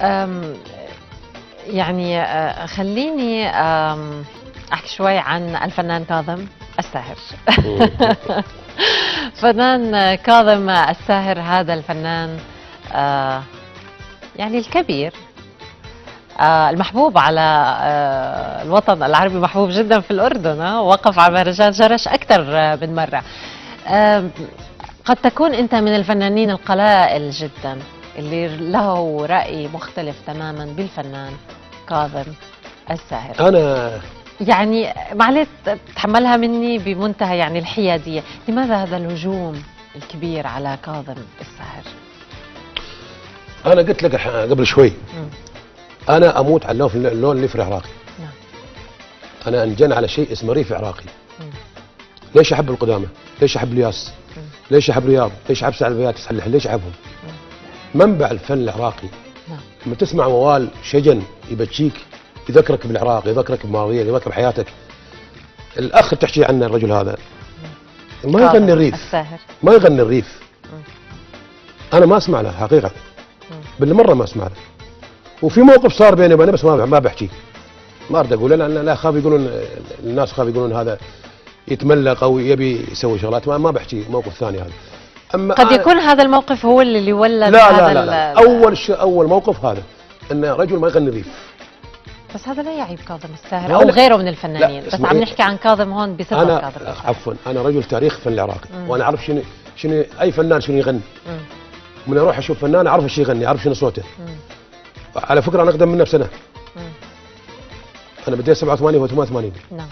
أم، يعني خليني أحكي شوي عن الفنان كاظم الساهر. فنان كاظم الساهر هذا الفنان يعني الكبير، المحبوب على الوطن العربي، محبوب جدا في الأردن. وقف على مهرجان جرش أكثر من مرة. قد تكون أنت من الفنانين القلائل جدا اللي له رأي مختلف تماما بالفنان كاظم الساهر. أنا يعني معلش تحملها مني بمنتهى يعني الحيادية، لماذا هذا الهجوم الكبير على كاظم الساهر؟ أنا قلت لك قبل شوي أنا أموت على اللون اللي في العراقي. نعم. أنا أنجن على شيء اسمه ريف عراقي. ليش أحب القدامى؟ ليش أحب الياس؟ ليش أحب رياض؟ ليش أحب سعد البيات تسلح؟ ليش أحبهم؟ منبع الفن العراقي. لما تسمع موال شجن يبكيك، يذكرك بالعراق، يذكرك بماضيك، يذكرك بحياتك. الأخ تحكي عنه الرجل هذا ما يغني الريف الساهر. ما يغني الريف. أنا ما أسمع له حقيقة، بالمرة ما أسمع له. وفي موقف صار بيني وبينه بس ما بحكي، ما أريد أقوله لأن لا خاف يقولون الناس، خاف يقولون هذا يتملق أو يبي يسوي شغلات. ما بحكي موقف ثاني هذا. أما قد يكون هذا الموقف هو اللي ولد لا لا لا أول موقف هذا أن رجل ما يغني الريف. بس هذا لا يعيب كاظم الساهر أو غيره من الفنانين، بس عم نحكي عن كاظم هون بصفة كاظم الساهر. عفوا أنا رجل تاريخ فن العراقي، وأنا أعرف شنو أي فنان شنو يغني. من أروح أشوف فنان أعرف ايش يغني، أعرف شنو صوته. على فكرة أنا أقدم منه بسنة. أنا بديت 87 و 88. نعم.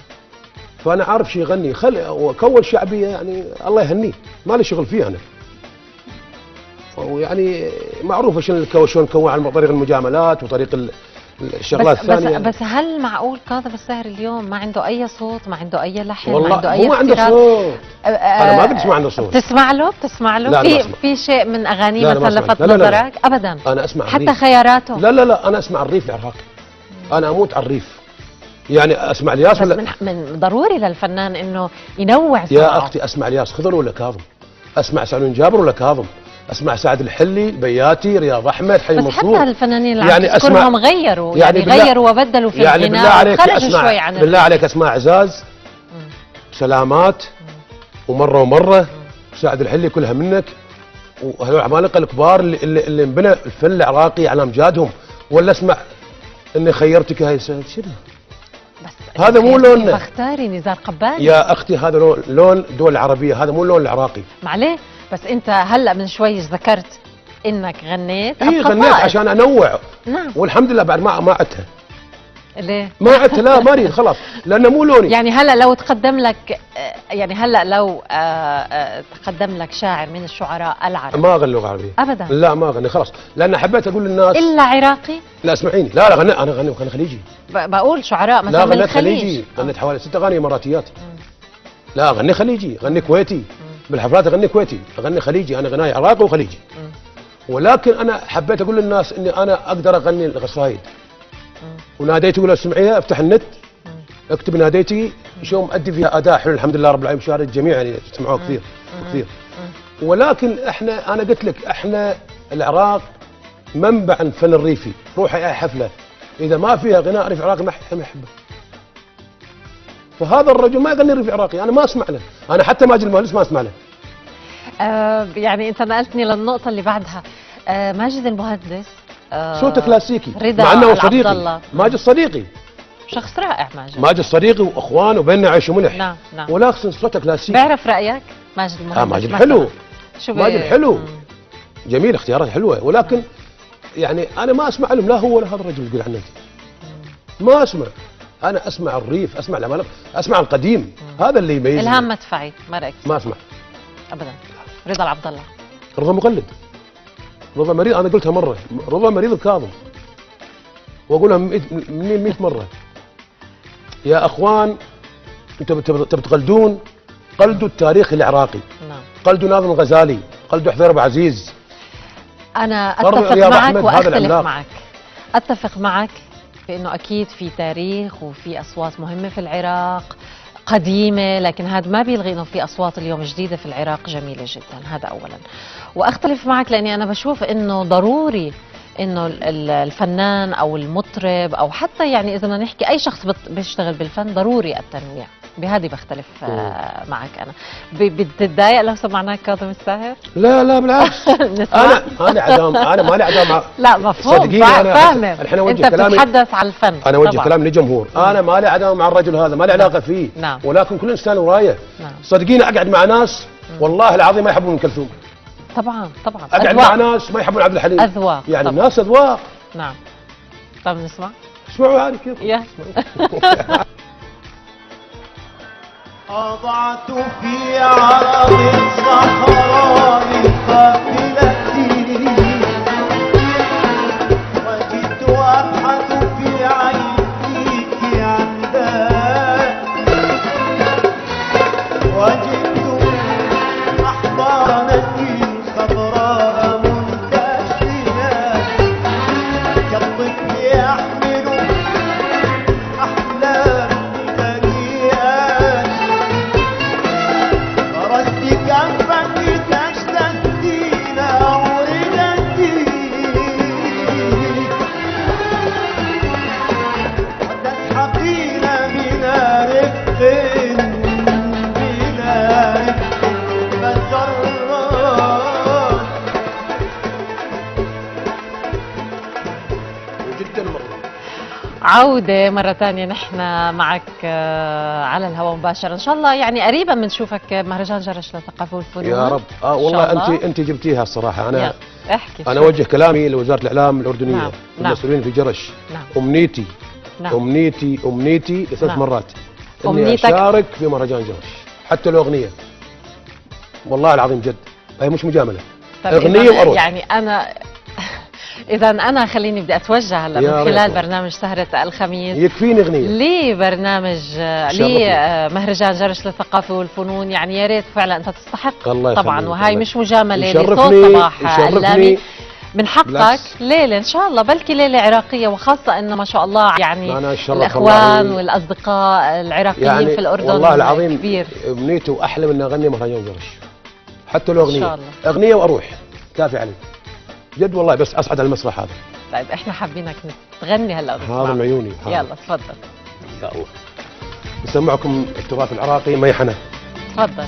فأنا عارف شو يغني، وكون شعبية يعني الله يهنيه، ما لي شغل فيه أنا. ويعني معروفة شلون نكون عن طريق المجاملات وطريق الشغلات الثانية. بس هل معقول كاظم الساهر اليوم ما عنده أي صوت، ما عنده أي لحن، والله ما عنده أي ما عنده صوت. أنا ما قلت ما عنده صوت. بتسمع له؟ لا في شيء من أغانيه مثلا لفت نظرك؟ لا. أبدا. أنا أسمع حتى الريف. خياراته؟ لا أنا أسمع الريف العراقي. أنا أموت على الريف. يعني اسمع الياس ولا من ضروري للفنان انه ينوع سمعه. يا اختي اسمع الياس خضر ولا كاظم؟ اسمع سعد جابر ولا كاظم؟ اسمع سعد الحلي، البياتي، رياض احمد، حي مصروف. بس حتى الفنانين اللي يعني كلهم غيروا، يعني غيروا وبدلوا في يعني الغناء وخرجوا شوي عن بالله عليك اسمع اعزاز، سلامات، ومره سعد الحلي كلها منك، وهذول العمالقه الكبار اللي انبنى الفن العراقي على امجادهم. ولا اسمع اني خيرتك هاي شنو؟ بس هذا مو لوننا. فاختاري نزار قباني. يا اختي هذا لون الدول العربيه، هذا مو اللون العراقي. معليه بس انت هلا من شوي ذكرت انك غنيت. اي غنيت عشان انوع. نعم. والحمد لله بعد ما عدتها. ليه؟ ما عدتها، لا ما اريد خلاص لانه مو لوني. يعني هلا لو تقدم لك، يعني هلا لو تقدم لك شاعر من الشعراء العرب ما اغني لغه عربيه ابدا. لا ما اغني خلاص، لان حبيت اقول للناس الا عراقي. لا اسمعيني، لا انا غني خليجي. بقول شعراء مثلا من الخليج. خليجي، غنيت حوالي 6 اغاني اماراتيات. لا اغني خليجي، اغني كويتي. بالحفلات اغني كويتي، اغني خليجي، انا غناي عراقي وخليجي. ولكن انا حبيت اقول للناس اني انا اقدر اغني القصايد. وناديتي ولا سمعيها افتح النت اكتب ناديتي شو مؤدي فيها اداء حلو الحمد لله رب العالمين، شارك الجميع يعني سمعوه كثير. ولكن انا قلت لك احنا العراق منبع الفن الريفي. روحي اي حفله اذا ما فيها غناء ريف عراقي ما يحبه. فهذا الرجل ما يغني ريف عراقي، انا ما اسمع له. انا حتى ماجد المهندس ما اسمع له. يعني انت نقلتني للنقطه اللي بعدها. ماجد المهندس صوته كلاسيكي رضا مع انه صديقي. الله. ماجد صديقي شخص رائع. ماجد صديقي واخوان وبيننا عيش وملح. نعم. ولكن صوته كلاسيكي. بيعرف رايك ماجد المهندس؟ ماجد حلو. ماجد حلو جميل، اختيارات حلوه. ولكن يعني انا ما اسمع لهم، لا هو ولا هذا الرجل يقول عنه ما اسمع. انا اسمع الريف، اسمع العمالقه، اسمع القديم. هذا اللي يميزني. الهام مدفعي ما رايك؟ ما اسمع ابدا. رضا العبد الله. رضا مقلد، رضا مريض. انا قلتها مره، رضا مريض الكاظم واقولها 100 مره. يا اخوان انتم تقلدون، قلدوا التاريخ العراقي. نعم. قلدوا ناظم الغزالي، قلدوا حذير ابو عزيز. انا اتفق معك واختلف معك. اتفق معك في انه اكيد في تاريخ وفي اصوات مهمه في العراق قديمه، لكن هذا ما بيلغي انه في اصوات اليوم جديده في العراق جميله جدا. هذا اولا. واختلف معك لاني انا بشوف انه ضروري انه الفنان او المطرب او حتى يعني اذا بدنا نحكي اي شخص بيشتغل بالفن ضروري التنويع. بهذه بختلف معك انا. بتتضايق لو سمعناك كاظم الساهر؟ لا لا بالعكس. انا عدام، انا مالي عدام. لا مفهوم، صدقيني انا فاهمه. الحين اوجه انت كلامي، بتتحدث عن الفن. انا اوجه كلامي للجمهور. انا مالي عدام مع الرجل هذا، ما لي علاقه فيه. نعم. ولكن كل انسان ورايه. نعم. صدقيني اقعد مع ناس والله العظيم ما يحبون ام كلثوم. طبعا طبعا. اقعد أذواق. مع ناس ما يحبون عبد الحليم. اذواق يعني طبعاً. الناس اذواق. نعم. طب نسمع. اسمعوا هذه كيف. يا أضعت في عرض الصحراء قافلتي، وجدت أبحث في عينيك عن ذاك، وجدت أحضانك خضراء منتشرة كالطفل يحمل أحلام بريئات، فرست كفك تشتكين أوردتي، وتسحقين بلا رفق بلا رفق فسرات. جدا مرة. عودة مرة ثانية، نحن معك على الهواء مباشرة. إن شاء الله يعني قريبا بنشوفك بمهرجان جرش للثقافة والفنون. يا رب. والله انت جبتيها الصراحه. انا احكي. انا اوجه كلامي لوزاره الاعلام الاردنيه. نعم. المسؤولين في جرش. نعم. امنيتي نعم. امنيتي ثلاث نعم. مرات اني أمنيتك؟ اشارك في مهرجان جرش حتى لو اغنيه. والله العظيم جد، هي مش مجامله. طيب اغنيه واروح. يعني انا اذا انا خليني بدي اتوجه هلا يا من خلال ريت. برنامج سهرة الخميس يكفيني اغنيه. ليه برنامج ليه مهرجان جرش للثقافة والفنون. يعني يا ريت فعلا انت تستحق. الله طبعا يخليك. وهي مش مجاملة. يشرفني- لصوت صباح يشرفني. اللامي من حقك بالعكس. ليلة ان شاء الله، بلكي ليلة عراقية، وخاصة انه ما شاء الله يعني أنا الشرف الاخوان الله والاصدقاء العراقيين يعني في الاردن والله العظيم كبير. امنيتي واحلم اني اغني مهرجان جرش حتى لو اغنيه. إن شاء الله. اغنيه واروح كافي علي جد والله، بس اصعد على المسرح هذا. طيب احنا حابينك تغني هلا هذا ونسمع. من عيوني. يلا تفضل. يا الله. نسمعكم التراث العراقي ميحنه. تفضل.